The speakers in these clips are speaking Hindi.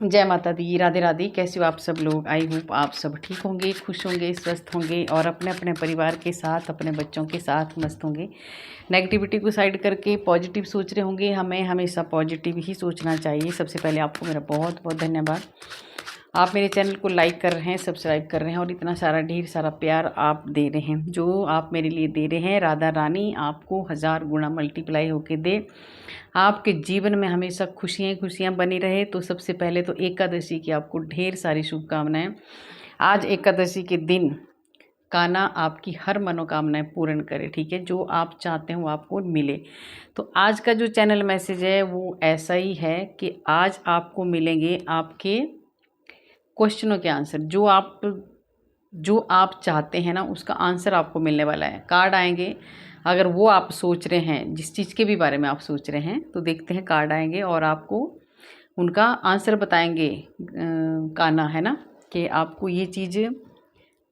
जय माता दी, राधे राधे। कैसे हो आप सब लोग? आई होप आप सब ठीक होंगे, खुश होंगे, स्वस्थ होंगे और अपने अपने परिवार के साथ, अपने बच्चों के साथ मस्त होंगे। नेगेटिविटी को साइड करके पॉजिटिव सोच रहे होंगे। हमें हमेशा पॉजिटिव ही सोचना चाहिए। सबसे पहले आपको मेरा बहुत बहुत धन्यवाद। आप मेरे चैनल को लाइक कर रहे हैं, सब्सक्राइब कर रहे हैं और इतना सारा ढेर सारा प्यार आप दे रहे हैं। जो आप मेरे लिए दे रहे हैं, राधा रानी आपको 1000 गुना मल्टीप्लाई होके दे। आपके जीवन में हमेशा खुशियाँ खुशियाँ बनी रहे। तो सबसे पहले तो एकादशी की आपको ढेर सारी शुभकामनाएं। आज एकादशी के दिन कान्हा आपकी हर मनोकामनाएं पूर्ण करे, ठीक है। जो आप चाहते हो आपको मिले। तो आज का जो चैनल मैसेज है वो ऐसा ही है कि आज आपको मिलेंगे आपके क्वेश्चनों के आंसर। जो आप चाहते हैं ना उसका आंसर आपको मिलने वाला है। कार्ड आएंगे। अगर वो आप सोच रहे हैं, जिस चीज़ के भी बारे में आप सोच रहे हैं, तो देखते हैं कार्ड आएंगे और आपको उनका आंसर बताएंगे। कान्हा है ना, कि आपको ये चीज़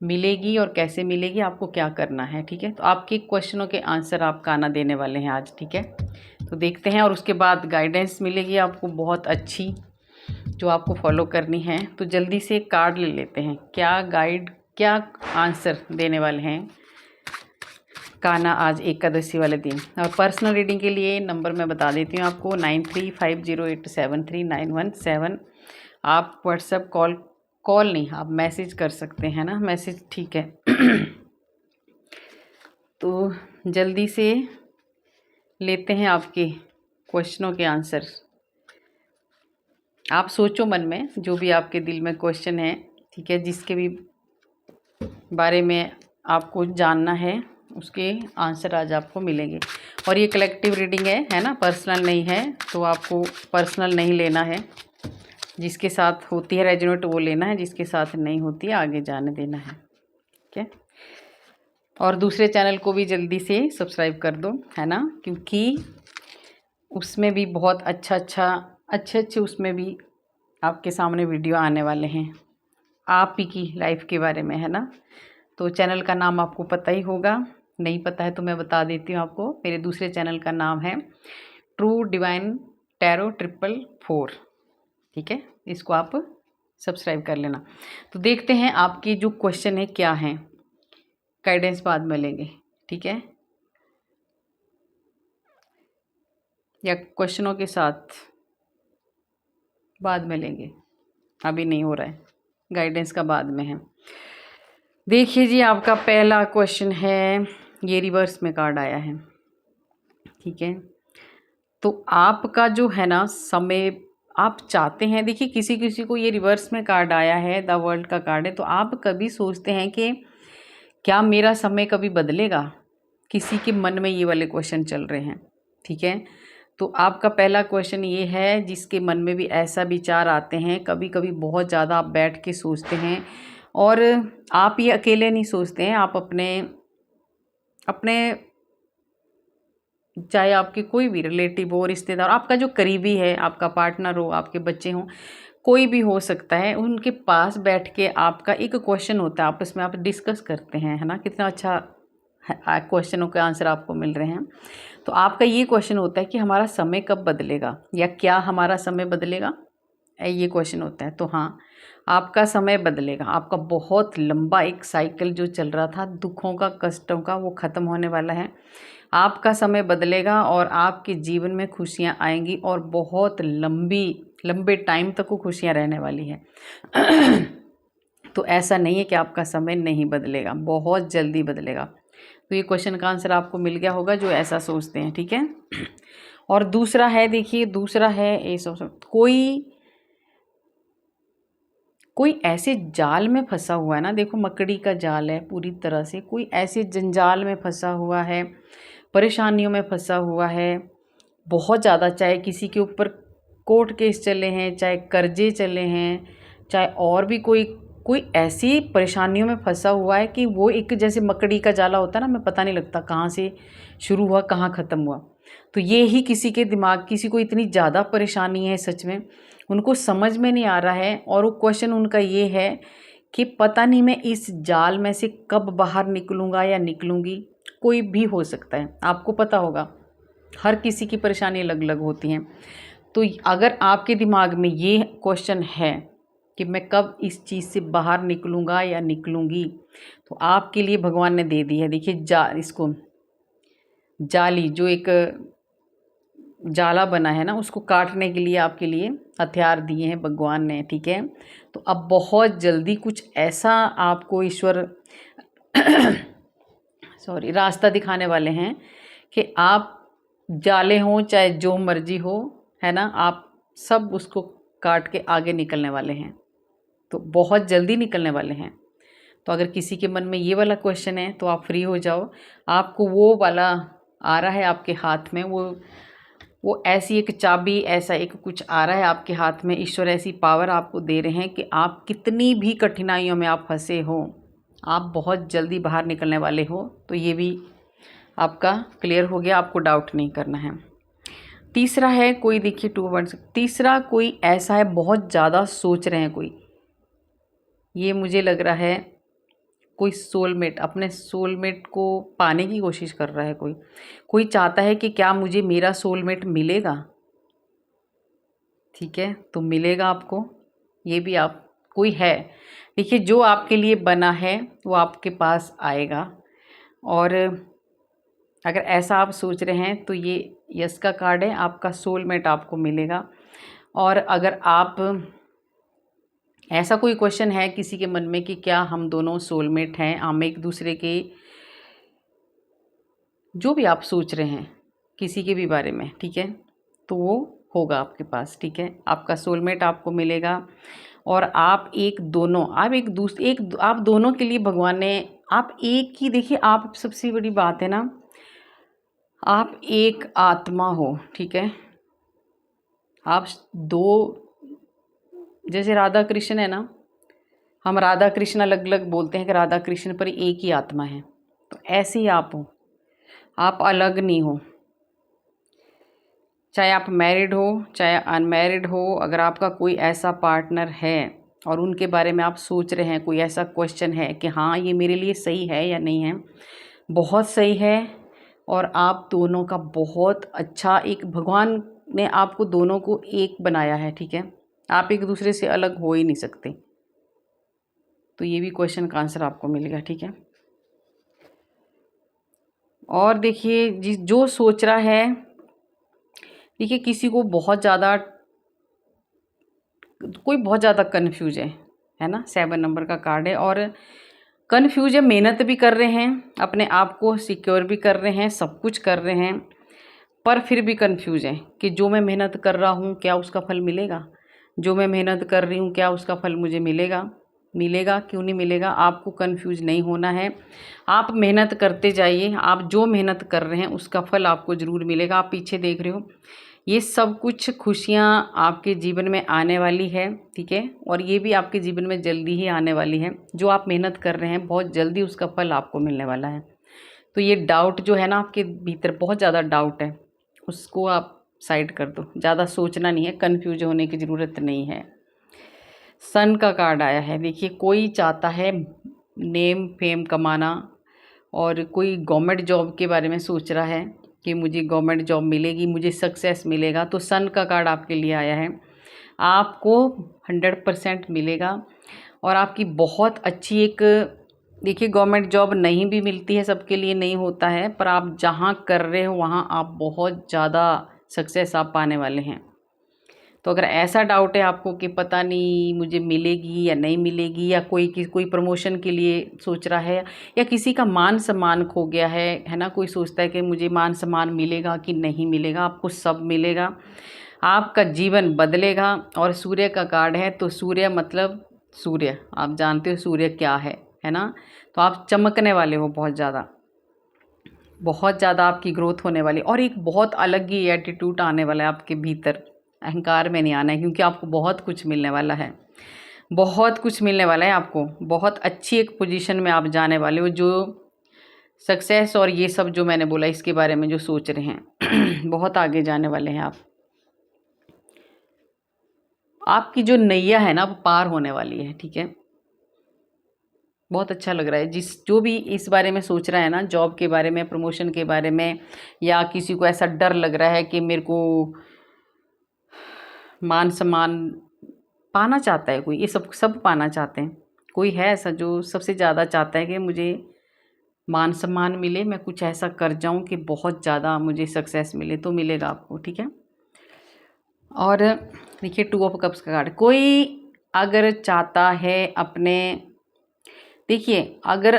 मिलेगी और कैसे मिलेगी, आपको क्या करना है, ठीक है। तो आपके क्वेश्चनों के आंसर आप कान्हा देने वाले हैं आज, ठीक है। तो देखते हैं और उसके बाद गाइडेंस मिलेगी आपको बहुत अच्छी, जो आपको फॉलो करनी है। तो जल्दी से कार्ड ले लेते हैं। क्या आंसर देने वाले हैं कान्हा आज एकादशी वाले दिन। और पर्सनल रीडिंग के लिए नंबर मैं बता देती हूँ आपको, 9350873917। आप व्हाट्सएप कॉल नहीं, आप मैसेज कर सकते हैं ना, मैसेज, ठीक है। तो जल्दी से लेते हैं आपके क्वेश्चनों के आंसर। आप सोचो मन में जो भी आपके दिल में क्वेश्चन है, ठीक है, जिसके भी बारे में आपको जानना है, उसके आंसर आज आपको मिलेंगे। और ये कलेक्टिव रीडिंग है ना, पर्सनल नहीं है। तो आपको पर्सनल नहीं लेना है। जिसके साथ होती है रेजोनेट वो लेना है, जिसके साथ नहीं होती है आगे जाने देना है, ठीक है। और दूसरे चैनल को भी जल्दी से सब्सक्राइब कर दो, है ना, क्योंकि उसमें भी बहुत अच्छे उसमें भी आपके सामने वीडियो आने वाले हैं आप ही की लाइफ के बारे में, है ना। तो चैनल का नाम आपको पता ही होगा, नहीं पता है तो मैं बता देती हूँ आपको। मेरे दूसरे चैनल का नाम है ट्रू डिवाइन टैरो 444, ठीक है। इसको आप सब्सक्राइब कर लेना। तो देखते हैं आपकी जो क्वेश्चन है क्या है। गाइडेंस बाद में लेंगे, ठीक है, या क्वेश्चनों के साथ बाद में लेंगे। अभी नहीं हो रहा है, गाइडेंस का बाद में है। देखिए जी, आपका पहला क्वेश्चन है, ये रिवर्स में कार्ड आया है, ठीक है। तो आपका जो है ना समय आप चाहते हैं, देखिए किसी किसी को ये रिवर्स में कार्ड आया है, द वर्ल्ड का कार्ड है। तो आप कभी सोचते हैं कि क्या मेरा समय कभी बदलेगा, किसी के मन में ये वाले क्वेश्चन चल रहे हैं, ठीक है। तो आपका पहला क्वेश्चन ये है, जिसके मन में भी ऐसा विचार आते हैं, कभी कभी बहुत ज़्यादा आप बैठ के सोचते हैं। और आप ये अकेले नहीं सोचते हैं, आप अपने चाहे आपके कोई भी रिलेटिव हो, रिश्तेदार, आपका जो करीबी है, आपका पार्टनर हो, आपके बच्चे हों, कोई भी हो सकता है, उनके पास बैठ के आपका एक क्वेश्चन होता है, आपस में आप डिस्कस करते हैं, है ना। कितना अच्छा क्वेश्चनों के आंसर आपको मिल रहे हैं। तो आपका ये क्वेश्चन होता है कि हमारा समय कब बदलेगा, या क्या हमारा समय बदलेगा, ये क्वेश्चन होता है। तो हाँ, आपका समय बदलेगा। आपका बहुत लंबा एक साइकिल जो चल रहा था दुखों का, कष्टों का, वो ख़त्म होने वाला है। आपका समय बदलेगा और आपके जीवन में खुशियाँ आएंगी और बहुत लंबे टाइम तक वो खुशियाँ रहने वाली है। तो ऐसा नहीं है कि आपका समय नहीं बदलेगा, बहुत जल्दी बदलेगा। तो ये क्वेश्चन का आंसर आपको मिल गया होगा जो ऐसा सोचते हैं, ठीक है। और दूसरा है, देखिए दूसरा है, ये सब कोई ऐसे जाल में फंसा हुआ है ना, देखो मकड़ी का जाल है पूरी तरह से, कोई ऐसे जंजाल में फंसा हुआ है, परेशानियों में फंसा हुआ है बहुत ज़्यादा। चाहे किसी के ऊपर कोर्ट केस चले हैं, चाहे कर्जे चले हैं, चाहे और भी कोई ऐसी परेशानियों में फंसा हुआ है कि वो एक जैसे मकड़ी का जाला होता है ना, हमें पता नहीं लगता कहाँ से शुरू हुआ कहाँ ख़त्म हुआ। तो ये ही किसी के दिमाग, किसी को इतनी ज़्यादा परेशानी है, सच में उनको समझ में नहीं आ रहा है। और वो क्वेश्चन उनका ये है कि पता नहीं मैं इस जाल में से कब बाहर निकलूँगा या निकलूँगी। कोई भी हो सकता है, आपको पता होगा हर किसी की परेशानी अलग अलग होती हैं। तो अगर आपके दिमाग में ये क्वेश्चन है कि मैं कब इस चीज़ से बाहर निकलूँगा या निकलूँगी, तो आपके लिए भगवान ने दे दी है। देखिए इसको जाली, जो एक जाला बना है ना, उसको काटने के लिए आपके लिए हथियार दिए हैं भगवान ने, ठीक है। तो अब बहुत जल्दी कुछ ऐसा आपको ईश्वर सॉरी रास्ता दिखाने वाले हैं कि आप जाले हों चाहे जो मर्जी हो, है ना, आप सब उसको काट के आगे निकलने वाले हैं। तो बहुत जल्दी निकलने वाले हैं। तो अगर किसी के मन में ये वाला क्वेश्चन है तो आप फ्री हो जाओ। आपको वो वाला आ रहा है आपके हाथ में, वो ऐसी एक चाबी, ऐसा एक कुछ आ रहा है आपके हाथ में। ईश्वर ऐसी पावर आपको दे रहे हैं कि आप कितनी भी कठिनाइयों में आप फंसे हो, आप बहुत जल्दी बाहर निकलने वाले हो। तो ये भी आपका क्लियर हो गया, आपको डाउट नहीं करना है। तीसरा है कोई, देखिए 2 1 तीसरा कोई ऐसा है बहुत ज़्यादा सोच रहे हैं कोई, ये मुझे लग रहा है कोई सोलमेट, अपने सोलमेट को पाने की कोशिश कर रहा है कोई चाहता है कि क्या मुझे मेरा सोलमेट मिलेगा, ठीक है। तो मिलेगा आपको, ये भी आप कोई है। देखिए जो आपके लिए बना है वो आपके पास आएगा। और अगर ऐसा आप सोच रहे हैं तो ये यस का कार्ड है, आपका सोलमेट आपको मिलेगा। और अगर आप ऐसा कोई क्वेश्चन है किसी के मन में कि क्या हम दोनों सोलमेट हैं, हम एक दूसरे के, जो भी आप सोच रहे हैं किसी के भी बारे में, ठीक है, तो वो होगा आपके पास, ठीक है। आपका सोलमेट आपको मिलेगा। और आप आप दोनों के लिए भगवान ने, आप एक ही, देखिए आप, सबसे बड़ी बात है ना, आप एक आत्मा हो, ठीक है। आप दो, जैसे राधा कृष्ण है ना, हम राधा कृष्ण अलग अलग बोलते हैं कि राधा कृष्ण पर एक ही आत्मा है, तो ऐसे ही आप हो, आप अलग नहीं हो। चाहे आप मैरिड हो चाहे अनमैरिड हो, अगर आपका कोई ऐसा पार्टनर है और उनके बारे में आप सोच रहे हैं, कोई ऐसा क्वेश्चन है कि हाँ ये मेरे लिए सही है या नहीं है, बहुत सही है। और आप दोनों का बहुत अच्छा, एक भगवान ने आपको दोनों को एक बनाया है, ठीक है। आप एक दूसरे से अलग हो ही नहीं सकते। तो ये भी क्वेश्चन का आंसर आपको मिलेगा, ठीक है। और देखिए जो सोच रहा है, देखिए किसी को बहुत ज़्यादा, कोई बहुत ज़्यादा कन्फ्यूज है ना, 7 नंबर का कार्ड है। और कन्फ्यूज है, मेहनत भी कर रहे हैं, अपने आप को सिक्योर भी कर रहे हैं, सब कुछ कर रहे हैं, पर फिर भी कन्फ्यूज है कि जो मैं मेहनत कर रहा हूँ क्या उसका फल मिलेगा, जो मैं मेहनत कर रही हूँ क्या उसका फल मुझे मिलेगा, क्यों नहीं मिलेगा। आपको कन्फ्यूज नहीं होना है, आप मेहनत करते जाइए, आप जो मेहनत कर रहे हैं उसका फल आपको ज़रूर मिलेगा। आप पीछे देख रहे हो, ये सब कुछ खुशियाँ आपके जीवन में आने वाली है, ठीक है। और ये भी आपके जीवन में जल्दी ही आने वाली है, जो आप मेहनत कर रहे हैं बहुत जल्दी उसका फल आपको मिलने वाला है। तो ये डाउट जो है ना आपके भीतर, बहुत ज़्यादा डाउट है, उसको आप साइड कर दो, ज़्यादा सोचना नहीं है, कन्फ्यूज होने की ज़रूरत नहीं है। सन का कार्ड आया है, देखिए कोई चाहता है नेम फेम कमाना, और कोई गवर्नमेंट जॉब के बारे में सोच रहा है कि मुझे गवर्नमेंट जॉब मिलेगी, मुझे सक्सेस मिलेगा। तो सन का कार्ड आपके लिए आया है, आपको 100% मिलेगा। और आपकी बहुत अच्छी एक, देखिए गवर्नमेंट जॉब नहीं भी मिलती है, सबके लिए नहीं होता है, पर आप जहाँ कर रहे हो वहाँ आप बहुत ज़्यादा सक्सेस आप पाने वाले हैं। तो अगर ऐसा डाउट है आपको कि पता नहीं मुझे मिलेगी या नहीं मिलेगी, या कोई प्रमोशन के लिए सोच रहा है, या किसी का मान सम्मान खो गया है ना, कोई सोचता है कि मुझे मान सम्मान मिलेगा कि नहीं मिलेगा, आपको सब मिलेगा, आपका जीवन बदलेगा। और सूर्य का कार्ड है, तो सूर्य मतलब सूर्य, आप जानते हो सूर्य क्या है ना। तो आप चमकने वाले हो बहुत ज़्यादा, बहुत ज़्यादा आपकी ग्रोथ होने वाली, और एक बहुत अलग ही एटीट्यूड आने वाला है आपके भीतर। अहंकार में नहीं आना है, क्योंकि आपको बहुत कुछ मिलने वाला है, बहुत कुछ मिलने वाला है आपको, बहुत अच्छी एक पोजीशन में आप जाने वाले हो, जो सक्सेस और ये सब जो मैंने बोला इसके बारे में जो सोच रहे हैं बहुत आगे जाने वाले हैं आप। आपकी जो नैया है ना वो पार होने वाली है, ठीक है। बहुत अच्छा लग रहा है, जो भी इस बारे में सोच रहा है ना, जॉब के बारे में, प्रमोशन के बारे में, या किसी को ऐसा डर लग रहा है कि मेरे को मान सम्मान पाना चाहता है कोई, ये सब सब पाना चाहते हैं। कोई है ऐसा जो सबसे ज़्यादा चाहता है कि मुझे मान सम्मान मिले, मैं कुछ ऐसा कर जाऊं कि बहुत ज़्यादा मुझे सक्सेस मिले, तो मिलेगा आपको, ठीक है। और देखिए 2 ऑफ कप्स का कार्ड, कोई अगर चाहता है अपने, देखिए अगर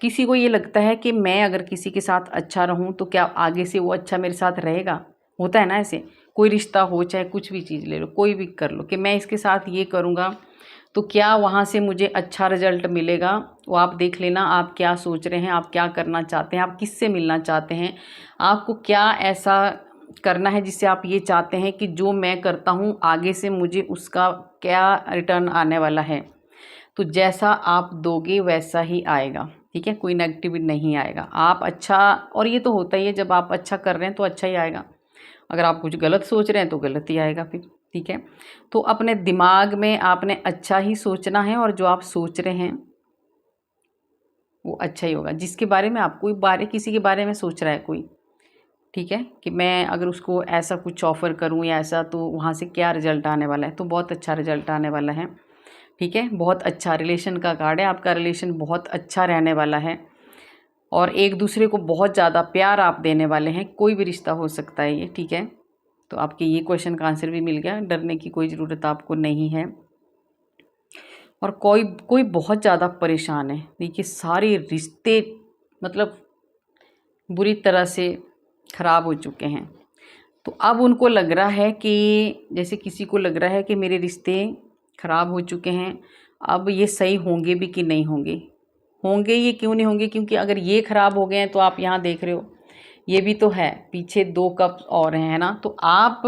किसी को ये लगता है कि मैं अगर किसी के साथ अच्छा रहूं तो क्या आगे से वो अच्छा मेरे साथ रहेगा, होता है ना ऐसे, कोई रिश्ता हो चाहे कुछ भी चीज़ ले लो, कोई भी कर लो, कि मैं इसके साथ ये करूँगा तो क्या वहाँ से मुझे अच्छा रिजल्ट मिलेगा। वो आप देख लेना, आप क्या सोच रहे हैं, आप क्या करना चाहते हैं, आप किससे मिलना चाहते हैं, आपको क्या ऐसा करना है जिससे आप ये चाहते हैं कि जो मैं करता हूँ आगे से मुझे उसका क्या रिटर्न आने वाला है। तो जैसा आप दोगे वैसा ही आएगा, ठीक है, कोई नेगेटिविटी नहीं आएगा। आप अच्छा, और ये तो होता ही है, जब आप अच्छा कर रहे हैं तो अच्छा ही आएगा, अगर आप कुछ गलत सोच रहे हैं तो गलत ही आएगा फिर, ठीक है। तो अपने दिमाग में आपने अच्छा ही सोचना है, और जो आप सोच रहे हैं वो अच्छा ही होगा। जिसके बारे में आप किसी के बारे में सोच रहा है कोई, ठीक है, कि मैं अगर उसको ऐसा कुछ ऑफ़र करूं या ऐसा, तो वहाँ से क्या रिजल्ट आने वाला है, तो बहुत अच्छा रिजल्ट आने वाला है, ठीक है। बहुत अच्छा रिलेशन का कार्ड है, आपका रिलेशन बहुत अच्छा रहने वाला है, और एक दूसरे को बहुत ज़्यादा प्यार आप देने वाले हैं। कोई भी रिश्ता हो सकता है ये, ठीक है। तो आपके ये क्वेश्चन का आंसर भी मिल गया, डरने की कोई ज़रूरत आपको नहीं है। और कोई कोई बहुत ज़्यादा परेशान है, देखिए सारे रिश्ते मतलब बुरी तरह से ख़राब हो चुके हैं। तो अब उनको लग रहा है कि, जैसे किसी को लग रहा है कि मेरे रिश्ते ख़राब हो चुके हैं, अब ये सही होंगे भी कि नहीं होंगे। होंगे, ये क्यों नहीं होंगे, क्योंकि अगर ये ख़राब हो गए हैं तो आप यहाँ देख रहे हो, ये भी तो है, पीछे 2 कप और हैं, है ना। तो आप,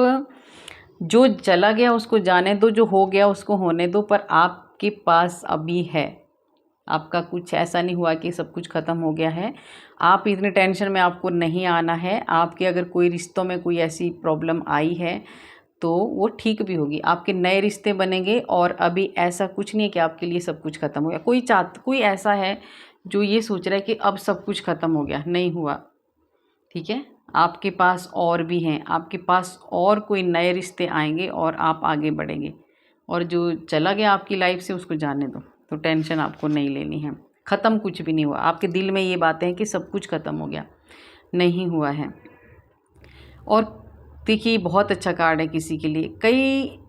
जो चला गया उसको जाने दो, जो हो गया उसको होने दो, पर आपके पास अभी है, आपका कुछ ऐसा नहीं हुआ कि सब कुछ ख़त्म हो गया है। आप इतने टेंशन में आपको नहीं आना है। आपके अगर कोई रिश्तों में कोई ऐसी प्रॉब्लम आई है तो वो ठीक भी होगी, आपके नए रिश्ते बनेंगे। और अभी ऐसा कुछ नहीं है कि आपके लिए सब कुछ ख़त्म हो गया। कोई ऐसा है जो ये सोच रहा है कि अब सब कुछ ख़त्म हो गया, नहीं हुआ, ठीक है। आपके पास और भी हैं, आपके पास और कोई नए रिश्ते आएंगे और आप आगे बढ़ेंगे। और जो चला गया आपकी लाइफ से उसको जाने दो, तो टेंशन आपको नहीं लेनी है। ख़त्म कुछ भी नहीं हुआ, आपके दिल में ये बातें हैं कि सब कुछ ख़त्म हो गया, नहीं हुआ है। और देखिए बहुत अच्छा कार्ड है किसी के लिए, कई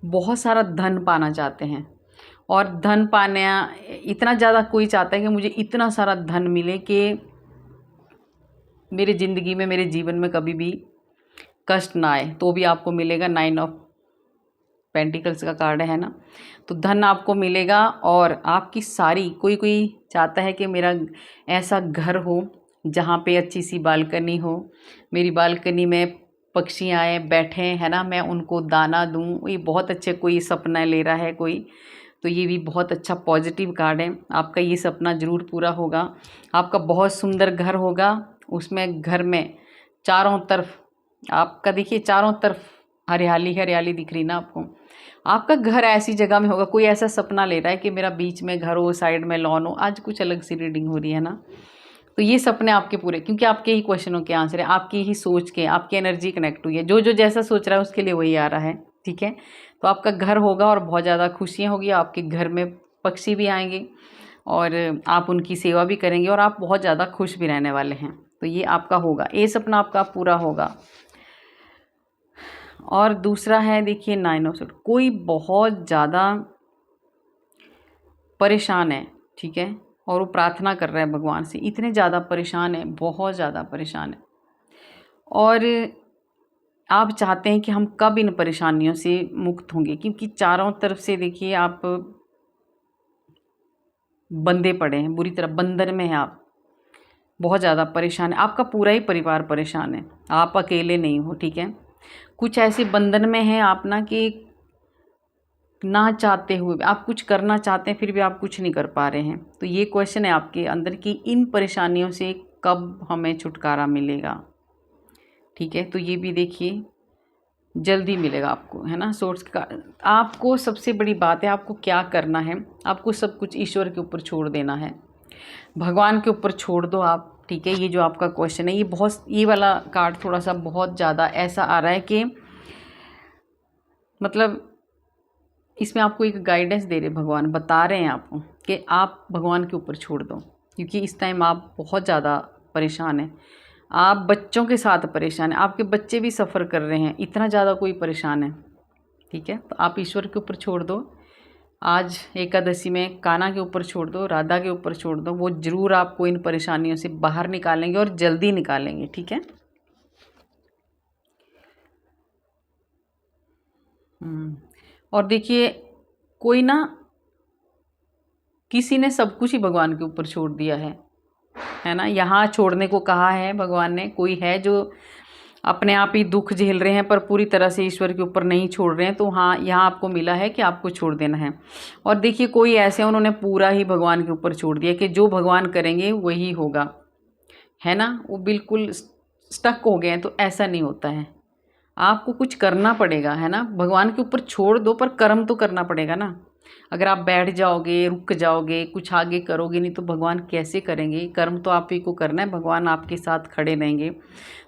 बहुत सारा धन पाना चाहते हैं, और धन पाने इतना ज़्यादा कोई चाहता है कि मुझे इतना सारा धन मिले कि मेरी ज़िंदगी में, मेरे जीवन में कभी भी कष्ट ना आए, तो भी आपको मिलेगा। 9 ऑफ पेंटिकल्स का कार्ड है ना, तो धन आपको मिलेगा। और आपकी सारी, कोई चाहता है कि मेरा ऐसा घर हो जहाँ पे अच्छी सी बालकनी हो, मेरी बालकनी में पक्षी आए बैठें, है ना, मैं उनको दाना दूँ। ये बहुत अच्छे कोई सपना ले रहा है कोई, तो ये भी बहुत अच्छा पॉजिटिव कार्ड है। आपका ये सपना ज़रूर पूरा होगा। आपका बहुत सुंदर घर होगा, उसमें घर में चारों तरफ आपका, देखिए चारों तरफ हरियाली हरियाली दिख रही ना आपको। आपका घर ऐसी जगह में होगा, कोई ऐसा सपना ले रहा है कि मेरा बीच में घर हो, साइड में लॉन हो। आज कुछ अलग सी रीडिंग हो रही है ना, तो ये सपने आपके पूरे, क्योंकि आपके ही क्वेश्चनों के आंसर है, आपकी ही सोच के, आपकी एनर्जी कनेक्ट हुई है। जो जो जैसा सोच रहा है उसके लिए वही आ रहा है, ठीक है। तो आपका घर होगा और बहुत ज़्यादा खुशियाँ होगी, आपके घर में पक्षी भी आएंगे और आप उनकी सेवा भी करेंगे, और आप बहुत ज़्यादा खुश भी रहने वाले हैं। तो ये आपका होगा, ये सपना आपका पूरा होगा। और दूसरा है, देखिए 9 ऑफ सूट, कोई बहुत ज़्यादा परेशान है, ठीक है, और वो प्रार्थना कर रहा है भगवान से, इतने ज़्यादा परेशान है, बहुत ज़्यादा परेशान है। और आप चाहते हैं कि हम कब इन परेशानियों से मुक्त होंगे, क्योंकि चारों तरफ से देखिए आप बंधे पड़े हैं, बुरी तरह बंधन में हैं आप, बहुत ज़्यादा परेशान है। आपका पूरा ही परिवार परेशान है, आप अकेले नहीं हो, ठीक है। कुछ ऐसे बंधन में हैं आप ना, कि ना चाहते हुए आप कुछ करना चाहते हैं, फिर भी आप कुछ नहीं कर पा रहे हैं। तो ये क्वेश्चन है आपके अंदर कि इन परेशानियों से कब हमें छुटकारा मिलेगा, ठीक है। तो ये भी देखिए जल्दी मिलेगा आपको, है ना। सोर्स का, आपको सबसे बड़ी बात है, आपको क्या करना है, आपको सब कुछ ईश्वर के ऊपर छोड़ देना है, भगवान के ऊपर छोड़ दो आप। ठीक है। ये जो आपका क्वेश्चन है ये वाला कार्ड थोड़ा सा बहुत ज़्यादा ऐसा आ रहा है कि मतलब इसमें आपको एक गाइडेंस दे रहे भगवान, बता रहे हैं आपको कि आप भगवान के ऊपर छोड़ दो, क्योंकि इस टाइम आप बहुत ज़्यादा परेशान हैं। आप बच्चों के साथ परेशान हैं, आपके बच्चे भी सफ़र कर रहे हैं, इतना ज़्यादा कोई परेशान है, ठीक है। तो आप ईश्वर के ऊपर छोड़ दो। आज एकादशी में कान्हा के ऊपर छोड़ दो, राधा के ऊपर छोड़ दो, वो ज़रूर आपको इन परेशानियों से बाहर निकालेंगे और जल्दी निकालेंगे, ठीक है। और देखिए कोई ना, किसी ने सब कुछ ही भगवान के ऊपर छोड़ दिया है ना। यहाँ छोड़ने को कहा है भगवान ने। कोई है जो अपने आप ही दुख झेल रहे हैं पर पूरी तरह से ईश्वर के ऊपर नहीं छोड़ रहे हैं, तो हाँ यहाँ आपको मिला है कि आपको छोड़ देना है। और देखिए कोई ऐसे हैं उन्होंने पूरा ही भगवान के ऊपर छोड़ दिया कि जो भगवान करेंगे वही होगा, है ना। वो बिल्कुल स्टक हो गए हैं। तो ऐसा नहीं होता है, आपको कुछ करना पड़ेगा, है ना। भगवान के ऊपर छोड़ दो पर कर्म तो करना पड़ेगा ना। अगर आप बैठ जाओगे, रुक जाओगे, कुछ आगे करोगे नहीं तो भगवान कैसे करेंगे। कर्म तो आप ही को करना है, भगवान आपके साथ खड़े रहेंगे।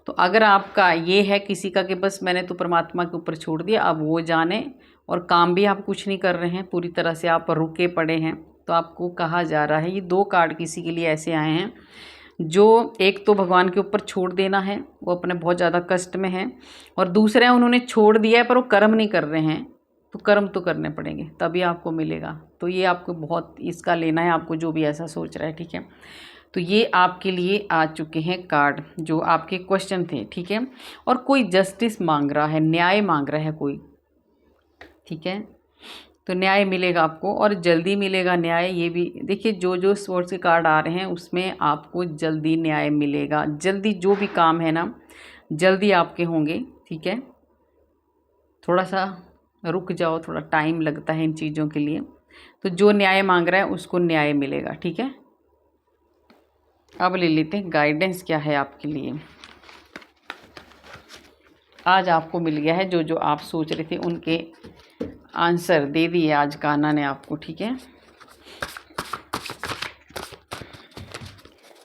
तो अगर आपका ये है किसी का कि बस मैंने तो परमात्मा के ऊपर छोड़ दिया, अब वो जाने, और काम भी आप कुछ नहीं कर रहे हैं, पूरी तरह से आप रुके पड़े हैं, तो आपको कहा जा रहा है, ये 2 कार्ड किसी के लिए ऐसे आए हैं जो एक तो भगवान के ऊपर छोड़ देना है, वो अपने बहुत ज़्यादा कष्ट में है, और दूसरा उन्होंने छोड़ दिया है पर वो कर्म नहीं कर रहे हैं, तो कर्म तो करने पड़ेंगे तभी आपको मिलेगा। तो ये आपको बहुत इसका लेना है आपको, जो भी ऐसा सोच रहा है, ठीक है। तो ये आपके लिए आ चुके हैं कार्ड जो आपके क्वेश्चन थे, ठीक है। और कोई जस्टिस मांग रहा है, न्याय मांग रहा है कोई, ठीक है। तो न्याय मिलेगा आपको और जल्दी मिलेगा न्याय। ये भी देखिए जो जो स्पोर्ट्स के कार्ड आ रहे हैं उसमें आपको जल्दी न्याय मिलेगा, जल्दी जो भी काम है ना जल्दी आपके होंगे, ठीक है। थोड़ा सा रुक जाओ, थोड़ा टाइम लगता है इन चीज़ों के लिए। तो जो न्याय मांग रहा है उसको न्याय मिलेगा, ठीक है। अब ले लेते हैं गाइडेंस क्या है आपके लिए। आज आपको मिल गया है जो जो आप सोच रहे थे उनके आंसर दे दिए आज कान्हा ने आपको, ठीक है।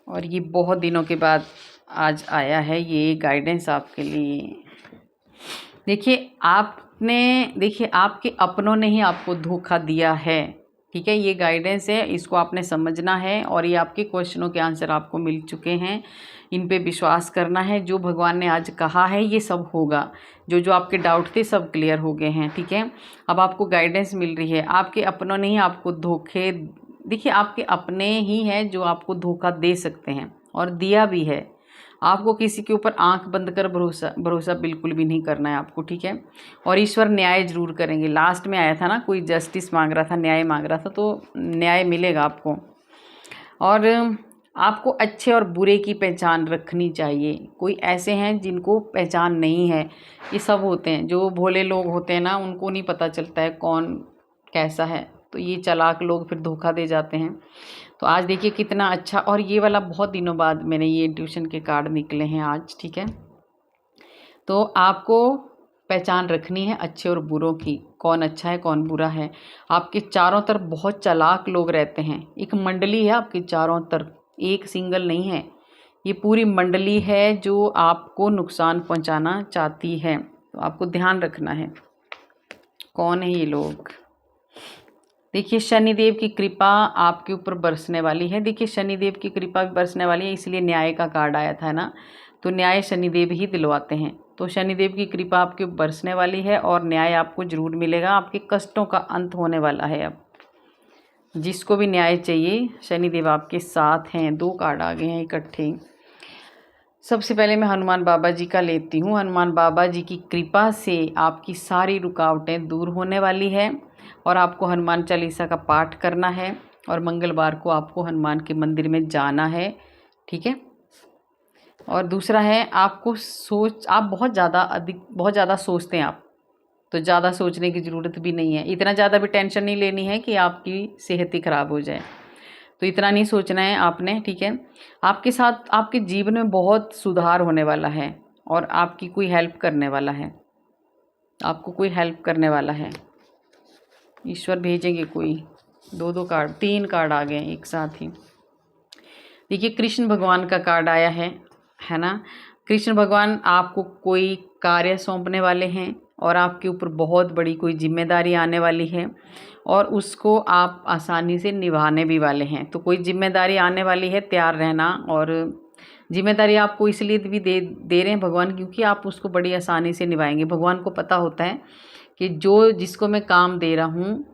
और ये बहुत दिनों के बाद आज आया है ये गाइडेंस आपके लिए। देखिए आपके अपनों ने ही आपको धोखा दिया है, ठीक है। ये गाइडेंस है, इसको आपने समझना है। और ये आपके क्वेश्चनों के आंसर आपको मिल चुके हैं, इन पे विश्वास करना है। जो भगवान ने आज कहा है ये सब होगा, जो जो आपके डाउट थे सब क्लियर हो गए हैं, ठीक है। अब आपको गाइडेंस मिल रही है, आपके अपनों ने ही आपको धोखे, देखिए आपके अपने ही हैं जो आपको धोखा दे सकते हैं और दिया भी है। आपको किसी के ऊपर आंख बंद कर भरोसा बिल्कुल भी नहीं करना है आपको, ठीक है। और ईश्वर न्याय जरूर करेंगे। लास्ट में आया था ना, कोई जस्टिस मांग रहा था, न्याय मांग रहा था, तो न्याय मिलेगा आपको। और आपको अच्छे और बुरे की पहचान रखनी चाहिए। कोई ऐसे हैं जिनको पहचान नहीं है, ये सब होते हैं जो भोले लोग होते हैं ना, उनको नहीं पता चलता है कौन कैसा है, तो ये चालाक लोग फिर धोखा दे जाते हैं। तो आज देखिए कितना अच्छा, और ये वाला बहुत दिनों बाद मैंने ये इंट्यूशन के कार्ड निकले हैं आज, ठीक है। तो आपको पहचान रखनी है अच्छे और बुरों की, कौन अच्छा है कौन बुरा है। आपके चारों तरफ बहुत चालाक लोग रहते हैं, एक मंडली है आपके चारों तरफ, एक सिंगल नहीं है, ये पूरी मंडली है जो आपको नुकसान पहुंचाना चाहती है। तो आपको ध्यान रखना है कौन है ये लोग। देखिए शनिदेव की कृपा आपके ऊपर बरसने वाली है। देखिए शनिदेव की कृपा भी बरसने वाली है, इसलिए न्याय का कार्ड आया था ना, तो न्याय शनिदेव ही दिलवाते हैं। तो शनिदेव की कृपा आपके ऊपर बरसने वाली है और न्याय आपको ज़रूर मिलेगा। आपके कष्टों का अंत होने वाला है। अब जिसको भी न्याय चाहिए शनिदेव आपके साथ हैं। 2 कार्ड आ गए हैं इकट्ठे। सबसे पहले मैं हनुमान बाबा जी का लेती हूँ। हनुमान बाबा जी की कृपा से आपकी सारी रुकावटें दूर होने वाली है और आपको हनुमान चालीसा का पाठ करना है और मंगलवार को आपको हनुमान के मंदिर में जाना है, ठीक है। और दूसरा है आपको आप बहुत ज़्यादा सोचते हैं आप, तो ज़्यादा सोचने की ज़रूरत भी नहीं है। इतना ज़्यादा भी टेंशन नहीं लेनी है कि आपकी सेहत ही ख़राब हो जाए, तो इतना नहीं सोचना है आपने, ठीक है। आपके साथ आपके जीवन में बहुत सुधार होने वाला है और आपकी कोई हेल्प करने वाला है, आपको कोई हेल्प करने वाला है, ईश्वर भेजेंगे कोई। 2 कार्ड 3 कार्ड आ गए एक साथ ही। देखिए कृष्ण भगवान का कार्ड आया है ना। कृष्ण भगवान आपको कोई कार्य सौंपने वाले हैं और आपके ऊपर बहुत बड़ी कोई जिम्मेदारी आने वाली है और उसको आप आसानी से निभाने भी वाले हैं। तो कोई जिम्मेदारी आने वाली है, तैयार रहना। और जिम्मेदारी आपको इसलिए भी दे रहे हैं भगवान, क्योंकि आप उसको बड़ी आसानी से निभाएंगे। भगवान को पता होता है कि जिसको मैं काम दे रहा हूँ,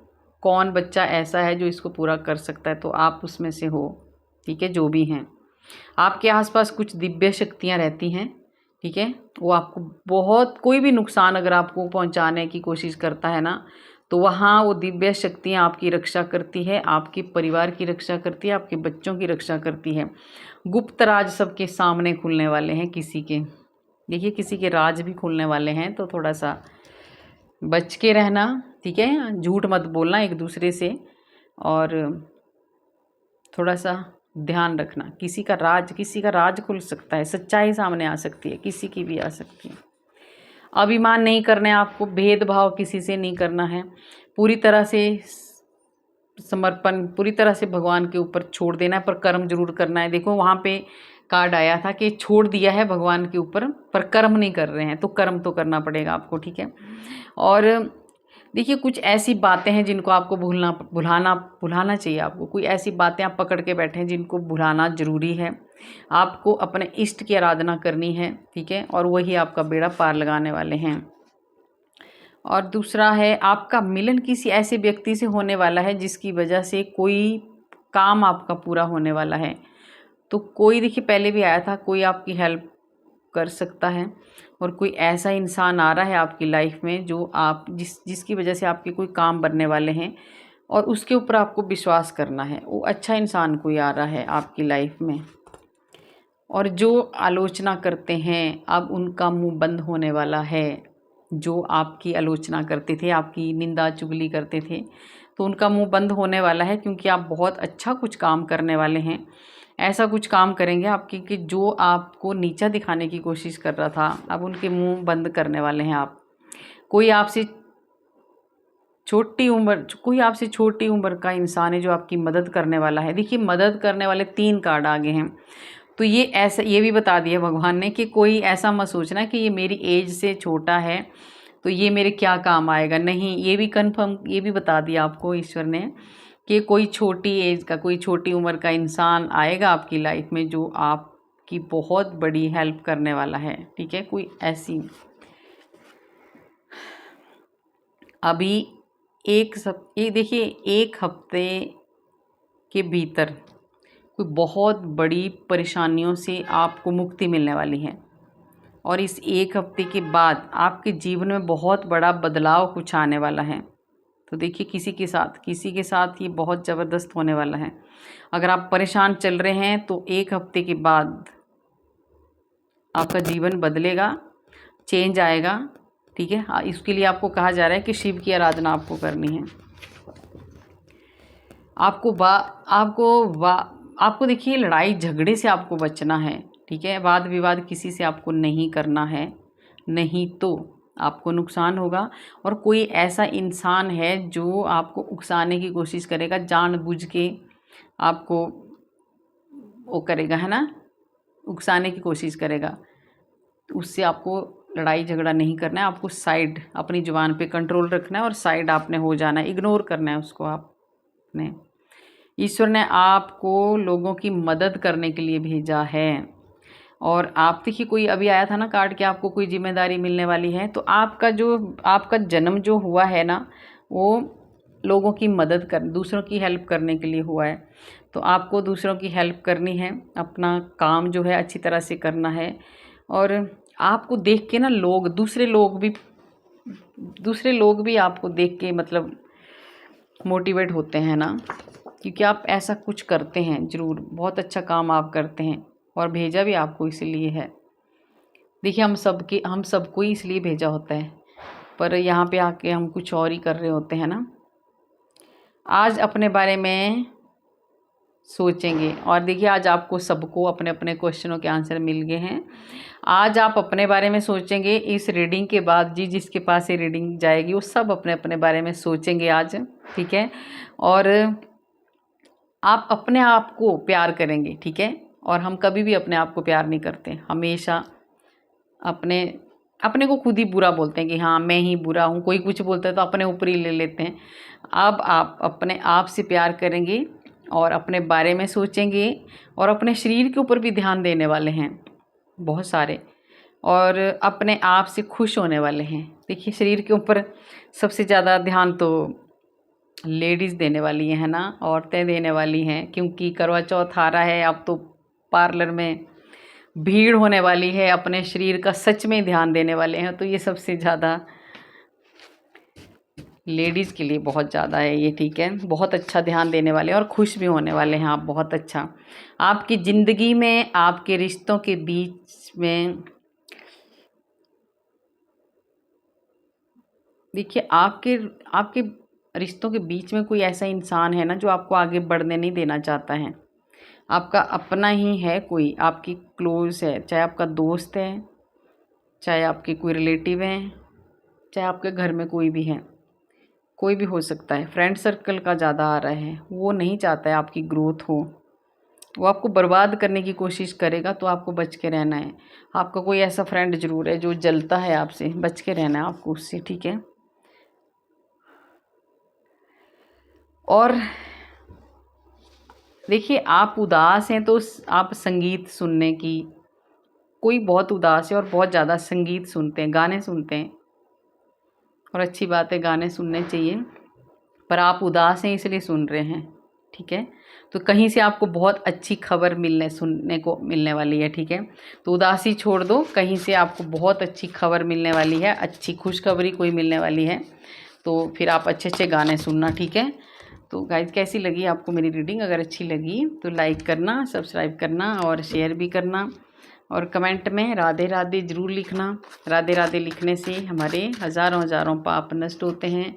कौन बच्चा ऐसा है जो इसको पूरा कर सकता है, तो आप उसमें से हो। ठीक है, जो भी हैं आपके आसपास कुछ दिव्य शक्तियाँ रहती हैं। ठीक है, वो आपको बहुत कोई भी नुकसान अगर आपको पहुंचाने की कोशिश करता है ना, तो वहाँ वो दिव्य शक्तियाँ आपकी रक्षा करती है, आपके परिवार की रक्षा करती है, आपके बच्चों की रक्षा करती है। गुप्त राज सबके सामने खुलने वाले हैं किसी के। देखिए किसी के राज भी खुलने वाले हैं, तो थोड़ा सा बच के रहना। ठीक है, झूठ मत बोलना एक दूसरे से और थोड़ा सा ध्यान रखना। किसी का राज खुल सकता है, सच्चाई सामने आ सकती है, किसी की भी आ सकती है। अभिमान नहीं करना है आपको, भेदभाव किसी से नहीं करना है, पूरी तरह से समर्पण पूरी तरह से भगवान के ऊपर छोड़ देना है, पर कर्म जरूर करना है। देखो वहाँ पे कार्ड आया था कि छोड़ दिया है भगवान के ऊपर पर कर्म नहीं कर रहे हैं, तो कर्म तो करना पड़ेगा आपको। ठीक है, और देखिए कुछ ऐसी बातें हैं जिनको आपको भुलाना चाहिए। आपको कोई ऐसी बातें आप पकड़ के बैठे हैं जिनको भुलाना ज़रूरी है। आपको अपने इष्ट की आराधना करनी है। ठीक है, और वही आपका बेड़ा पार लगाने वाले हैं। और दूसरा है आपका मिलन किसी ऐसे व्यक्ति से होने वाला है जिसकी वजह से कोई काम आपका पूरा होने वाला है। तो कोई देखिए पहले भी आया था, कोई आपकी हेल्प कर सकता है और कोई ऐसा इंसान आ रहा है आपकी लाइफ में जो आप जिसकी वजह से आपके कोई काम बनने वाले हैं और उसके ऊपर आपको विश्वास करना है। वो अच्छा इंसान कोई आ रहा है आपकी लाइफ में। और जो आलोचना करते हैं अब उनका मुंह बंद होने वाला है। जो आपकी आलोचना करते थे, आपकी निंदा चुगली करते थे, तो उनका मुंह बंद होने वाला है, क्योंकि आप बहुत अच्छा कुछ काम करने वाले हैं। ऐसा कुछ काम करेंगे आपकी कि जो आपको नीचा दिखाने की कोशिश कर रहा था, अब उनके मुंह बंद करने वाले हैं आप। कोई आपसे छोटी उम्र का इंसान है जो आपकी मदद करने वाला है। देखिए मदद करने वाले 3 कार्ड आगे हैं, तो ये भी बता दिया भगवान ने कि कोई ऐसा मत सोचना कि ये मेरी एज से छोटा है तो ये मेरे क्या काम आएगा। नहीं, ये भी बता दिया आपको ईश्वर ने कि कोई छोटी एज का, कोई छोटी उम्र का इंसान आएगा आपकी लाइफ में जो आपकी बहुत बड़ी हेल्प करने वाला है। ठीक है, कोई ऐसी अभी ये देखिए 1 हफ्ते के भीतर कोई बहुत बड़ी परेशानियों से आपको मुक्ति मिलने वाली है और इस 1 हफ्ते के बाद आपके जीवन में बहुत बड़ा बदलाव कुछ आने वाला है। तो देखिए किसी के साथ ये बहुत ज़बरदस्त होने वाला है। अगर आप परेशान चल रहे हैं तो 1 हफ्ते के बाद आपका जीवन बदलेगा, चेंज आएगा। ठीक है, इसके लिए आपको कहा जा रहा है कि शिव की आराधना आपको करनी है। आपको देखिए लड़ाई झगड़े से आपको बचना है। ठीक है, वाद विवाद किसी से आपको नहीं करना है, नहीं तो आपको नुकसान होगा। और कोई ऐसा इंसान है जो आपको उकसाने की कोशिश करेगा, जानबूझ के आपको वो करेगा, है ना, उकसाने की कोशिश करेगा। तो उससे आपको लड़ाई झगड़ा नहीं करना है, आपको साइड अपनी जुबान पे कंट्रोल रखना है और साइड आपने हो जाना है, इग्नोर करना है उसको आपने। ईश्वर ने आपको लोगों की मदद करने के लिए भेजा है। और आप देखिए कोई अभी आया था ना कार्ड कि आपको कोई जिम्मेदारी मिलने वाली है, तो आपका जन्म जो हुआ है ना, वो लोगों की मदद दूसरों की हेल्प करने के लिए हुआ है। तो आपको दूसरों की हेल्प करनी है, अपना काम जो है अच्छी तरह से करना है। और आपको देख के ना दूसरे लोग भी आपको देख के मतलब मोटिवेट होते हैं ना, क्योंकि आप ऐसा कुछ करते हैं ज़रूर, बहुत अच्छा काम आप करते हैं और भेजा भी आपको इसलिए है। देखिए हम सबको ही इसलिए भेजा होता है, पर यहाँ पे आके हम कुछ और ही कर रहे होते हैं ना। आज अपने बारे में सोचेंगे और देखिए आज आपको सबको अपने अपने क्वेश्चनों के आंसर मिल गए हैं। आज आप अपने बारे में सोचेंगे। इस रीडिंग के बाद जिसके पास ये रीडिंग जाएगी वो सब अपने अपने बारे में सोचेंगे आज। ठीक है, और आप अपने आप को प्यार करेंगे, ठीक है। और हम कभी भी अपने आप को प्यार नहीं करते, हमेशा अपने अपने को खुद ही बुरा बोलते हैं कि हाँ मैं ही बुरा हूँ। कोई कुछ बोलता है तो अपने ऊपर ही ले लेते हैं। अब आप अपने आप से प्यार करेंगे और अपने बारे में सोचेंगे और अपने शरीर के ऊपर भी ध्यान देने वाले हैं बहुत सारे, और अपने आप से खुश होने वाले हैं। देखिए शरीर के ऊपर सबसे ज़्यादा ध्यान तो लेडीज़ देने वाली है ना, औरतें देने वाली हैं, क्योंकि करवा चौथ आ रहा है। अब तो पार्लर में भीड़ होने वाली है, अपने शरीर का सच में ध्यान देने वाले हैं। तो ये सबसे ज़्यादा लेडीज़ के लिए बहुत ज़्यादा है ये, ठीक है। बहुत अच्छा ध्यान देने वाले हैं और खुश भी होने वाले हैं आप, बहुत अच्छा। आपकी ज़िंदगी में, आपके रिश्तों के बीच में, देखिए आपके आपके रिश्तों के बीच में कोई ऐसा इंसान है ना जो आपको आगे बढ़ने नहीं देना चाहता है। आपका अपना ही है कोई, आपकी क्लोज है, चाहे आपका दोस्त है, चाहे आपके कोई रिलेटिव हैं, चाहे आपके घर में कोई भी है, कोई भी हो सकता है। फ्रेंड सर्कल का ज़्यादा आ रहा है, वो नहीं चाहता है आपकी ग्रोथ हो, वो आपको बर्बाद करने की कोशिश करेगा। तो आपको बच के रहना है। आपका कोई ऐसा फ्रेंड ज़रूर है जो जलता है आपसे, बच के रहना है आपको उससे, ठीक है। और देखिए आप उदास हैं तो आप संगीत सुनने की, कोई बहुत उदास है और बहुत ज़्यादा संगीत सुनते हैं, गाने सुनते हैं, और अच्छी बात है, गाने सुनने चाहिए। पर आप उदास हैं इसलिए सुन रहे हैं, ठीक है। तो कहीं से आपको बहुत अच्छी खबर सुनने को मिलने वाली है, ठीक है। तो उदासी छोड़ दो, कहीं से आपको बहुत अच्छी खबर मिलने वाली है, अच्छी खुशखबरी कोई मिलने वाली है। तो फिर आप अच्छे अच्छे गाने सुनना, ठीक है। तो गाइज कैसी लगी आपको मेरी रीडिंग? अगर अच्छी लगी तो लाइक करना, सब्सक्राइब करना और शेयर भी करना, और कमेंट में राधे राधे ज़रूर लिखना। राधे राधे लिखने से हमारे हज़ारों हज़ारों पाप नष्ट होते हैं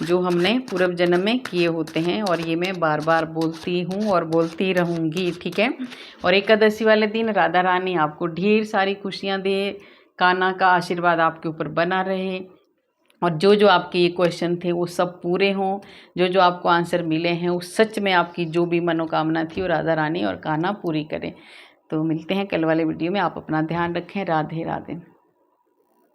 जो हमने पूर्व जन्म में किए होते हैं, और ये मैं बार बार बोलती हूँ और बोलती रहूँगी, ठीक है। और एकादशी वाले दिन राधा रानी आपको ढेर सारी खुशियाँ दे, कान्हा का आशीर्वाद आपके ऊपर बना रहे, और जो जो आपके ये क्वेश्चन थे वो सब पूरे हों, जो जो आपको आंसर मिले हैं वो सच में आपकी जो भी मनोकामना थी वो राधा रानी और कान्हा पूरी करें। तो मिलते हैं कल वाले वीडियो में। आप अपना ध्यान रखें। राधे राधे।